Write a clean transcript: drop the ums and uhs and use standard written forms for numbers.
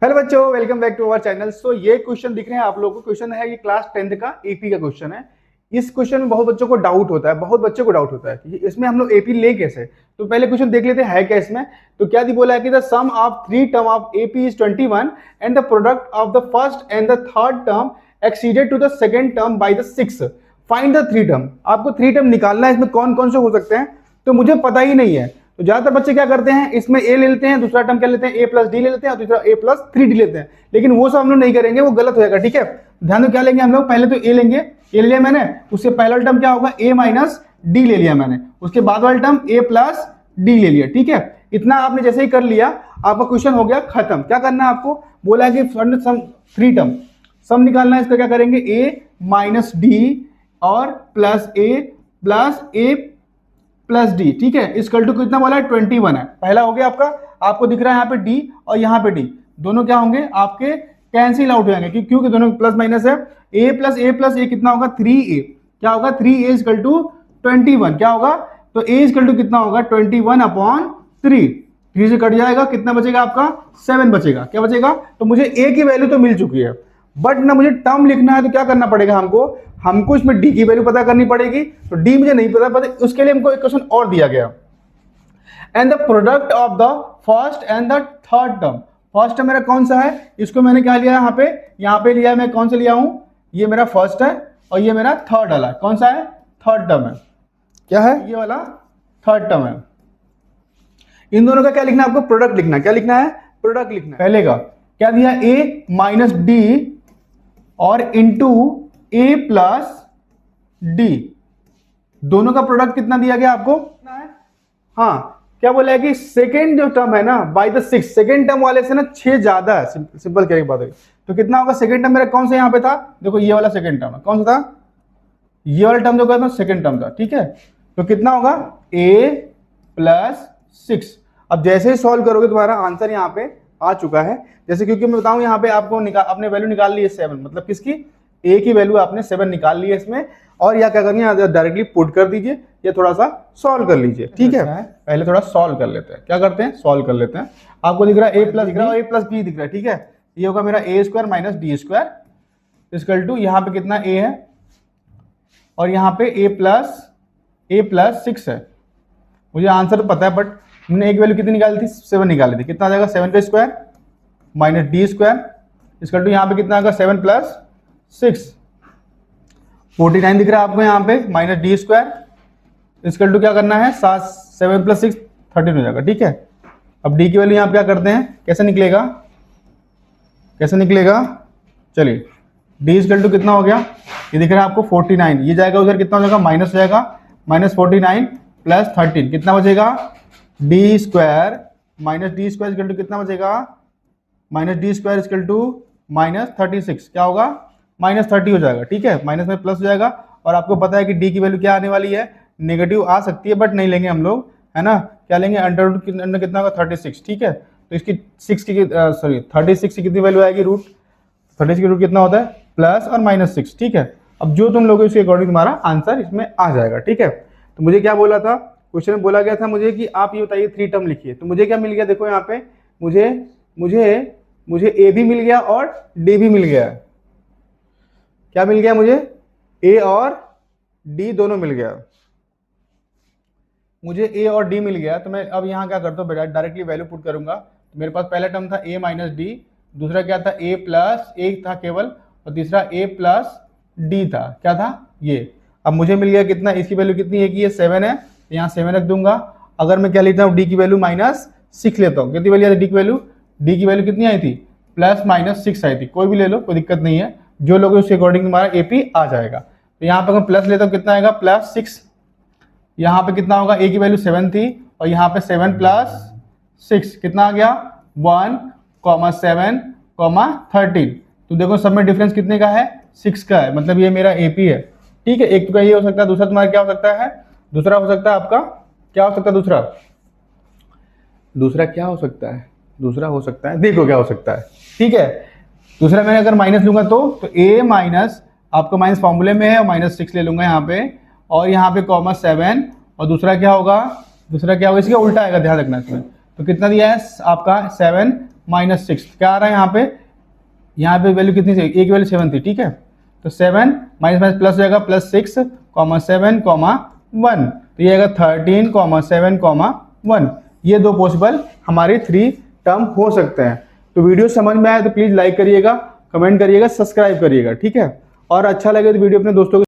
Hello बच्चों, welcome back to our channel. So ये question दिख रहे हैं आप लोगों को, क्वेश्चन है ये क्लास 10th का एपी का क्वेश्चन है। इस क्वेश्चन में बहुत बच्चों को डाउट होता है, बहुत बच्चों को डाउट होता है कि इसमें हम लोग एपी ले कैसे। तो पहले क्वेश्चन देख लेते हैं है क्या इसमें। तो क्या दी बोला है कि the sum of three term of AP is 21 and the product of the first and the third term exceeded to the second term by the 6। Find the three term. आपको थ्री टर्म निकालना है, इसमें कौन कौन से हो सकते हैं तो मुझे पता ही नहीं है। तो ज्यादातर बच्चे क्या करते हैं, इसमें ए ले लेते हैं, दूसरा टर्म क्या लेते हैं ए प्लस डी ले लेते हैं, और तीसरा ए प्लस 3d लेते हैं। लेकिन वो सब हम लोग नहीं करेंगे, वो गलत हो जाएगा। ठीक है, ध्यान दो क्या लेंगे हम लोग। पहले तो ए लेंगे, ए ले लिया मैंने, उससे पहला टर्म क्या होगा ए माइनस डी ले लिया मैंने, उसके बाद वाला टर्म ए प्लस डी ले लिया। ठीक है, इतना आपने जैसे ही कर लिया आपका क्वेश्चन हो गया खत्म। क्या करना है आपको, बोला है कि सम थ्री टर्म सम निकालना है। इसका क्या करेंगे ए माइनस डी और प्लस ए प्लस डी। ठीक है, इक्वल टू कितना बोला है 21 है। पहला हो गया आपका, आपको दिख रहा है यहाँ पे डी और यहाँ पे डी, दोनों क्या होंगे आपके कैंसिल आउट हो जाएंगे क्योंकि दोनों प्लस माइनस है। ए प्लस ए कितना होगा 3a, क्या होगा 3a इक्वल टू 21, क्या होगा तो a इक्वल टू कितना होगा 21/3। 3 से कट जाएगा, कितना बचेगा आपका 7 बचेगा। क्या बचेगा, तो मुझे a की वैल्यू तो मिल चुकी है, बट ना मुझे टर्म लिखना है। तो क्या करना पड़ेगा हमको इसमें डी की वैल्यू पता करनी पड़ेगी। तो डी मुझे नहीं पता, उसके लिए हमको एक क्वेश्चन और दिया गया, and the product of the first and the third term. First term मेरा कौन सा है, इसको मैंने क्या लिया यहाँ पे लिया मैं, कौन सा लिया हूं, ये मेरा फर्स्ट है और ये मेरा थर्ड वाला है। कौन सा है, थर्ड टर्म है। क्या है, ये वाला थर्ड टर्म है। इन दोनों का क्या लिखना है आपको, प्रोडक्ट लिखना। क्या लिखना है, प्रोडक्ट लिखना है। पहले का क्या दिया ए माइनस डी और इंटू ए प्लस डी, दोनों का प्रोडक्ट कितना दिया गया आपको। हाँ, क्या बोला है कि सेकेंड जो टर्म है ना बाय द 6, सेकेंड टर्म वाले से ना 6 ज्यादा है। सिंपल क्या बात है। तो कितना होगा, सेकेंड टर्म मेरा कौन सा यहाँ पे था, देखो ये वाला सेकेंड टर्म है। कौन सा था, ये वाला टर्म जो था सेकेंड टर्म था। ठीक है, तो कितना होगा a प्लस 6। अब जैसे ही सॉल्व करोगे तुम्हारा आंसर यहाँ पे आ चुका है। जैसे क्योंकि मैं बताऊं यहाँ पे आपको अपने वैल्यू निकाल ली है 7, मतलब किसकी, a की वैल्यू आपने 7 निकाल ली है इसमें। और या क्या करनी है, डायरेक्टली पुट कर दीजिए या थोड़ा सा सॉल्व कर लीजिए। ठीक है, पहले थोड़ा सॉल्व कर लेते हैं। क्या करते हैं, सॉल्व कर लेते हैं। आपको दिख रहा है a प्लस दिख रहा है, a प्लस बी दिख रहा है। ठीक है, ये होगा मेरा a square minus D square equal to यहाँ पे कितना a है और यहाँ पे a प्लस 6 है। मुझे आंसर तो पता है, बट हमने एक वैल्यू कितनी निकाली थी, 7 निकाली थी। कितना आ जाएगा 7 का square minus D square equal to यहाँ पे कितना आएगा 7 प्लस 6, 49 दिख रहा है आपको यहाँ पे, minus D square equal to क्या करना है 7 प्लस 6 13 हो जाएगा। ठीक है, अब डी की वैल्यू यहाँ पे क्या करते हैं, कैसे निकलेगा, चलिए डी इक्वल टू कितना हो गया, ये दिख रहा है आपको 49, ये जाएगा उधर कितना हो जाएगा माइनस हो जाएगा, माइनस 49 प्लस 13 कितना बचेगा, D square minus D square equal to कितना बचेगा, minus D square equal to minus 36, क्या होगा माइनस 30 हो जाएगा। ठीक है, माइनस में प्लस हो जाएगा। और आपको पता है कि डी की वैल्यू क्या आने वाली है, नेगेटिव आ सकती है, बट नहीं लेंगे हम लोग, है ना। क्या लेंगे, अंडर रूट कितना होगा 36। ठीक है, तो इसकी 36 की कितनी वैल्यू आएगी, रूट 36 की रूट कितना होता है प्लस और माइनस 6। ठीक है, अब जो तुम लोग उसके अकॉर्डिंग तुम्हारा आंसर इसमें आ जाएगा। ठीक है, तो मुझे क्या बोला था, क्वेश्चन में बोला गया था मुझे कि आप ये बताइए थ्री टर्म लिखिए। तो मुझे क्या मिल गया, देखो यहाँ पे मुझे ए भी मिल गया और डी भी मिल गया। क्या मिल गया मुझे, ए और डी दोनों मिल गया। मुझे ए और डी मिल गया, तो मैं अब यहाँ क्या करता हूँ बेटा, डायरेक्टली वैल्यू पुट करूंगा। तो मेरे पास पहला टर्म था ए माइनस डी, दूसरा क्या था ए प्लस एक था केवल, और तीसरा ए प्लस डी था। क्या था ये, अब मुझे मिल गया कितना, इसकी वैल्यू कितनी है कि ये 7 है, तो यहाँ 7 रख दूंगा। अगर मैं क्या लेता हूँ, डी की वैल्यू माइनस 6 लेता हूँ, कितनी वैल्यू डी की वैल्यू कितनी आई थी, प्लस माइनस 6 आई थी। कोई भी ले लो, कोई दिक्कत नहीं है, जो लोग उसके अकॉर्डिंग तुम्हारा एपी आ जाएगा। तो यहाँ पे मैं प्लस लेता हूँ, कितना आएगा प्लस 6, यहाँ पे कितना होगा, ए की वैल्यू 7 थी और यहाँ पे 7 प्लस 6 कितना आ गया 1, 7, 13। तो देखो सब में डिफरेंस कितने का है, 6 का है, मतलब ये मेरा एपी है। ठीक है, एक तो ये हो सकता है, दूसरा तुम्हारा क्या हो सकता है, दूसरा हो सकता है आपका क्या हो सकता है, दूसरा क्या हो सकता है, दूसरा हो सकता है, देखो क्या हो सकता है। ठीक है, दूसरा मैंने अगर माइनस लूंगा तो ए माइनस आपका माइनस फॉर्मूले में है, और माइनस 6 ले लूंगा यहाँ पे, और यहाँ पे कॉमा 7, और दूसरा क्या होगा, इसका उल्टा आएगा, ध्यान रखना इसमें। तो कितना दिया है आपका 7 -6, क्या आ रहा है यहाँ पे वैल्यू कितनी थी, ए की वैल्यू 7 थी, ठीक है। तो 7 माइनस प्लस हो जाएगा, +6, 7, 1, तो ये आएगा 13, 7, 1। ये दो पॉसिबल हमारे 3 टर्म हो सकते हैं। तो वीडियो समझ में आया तो प्लीज़ लाइक करिएगा, कमेंट करिएगा, सब्सक्राइब करिएगा, ठीक है। और अच्छा लगे तो वीडियो अपने दोस्तों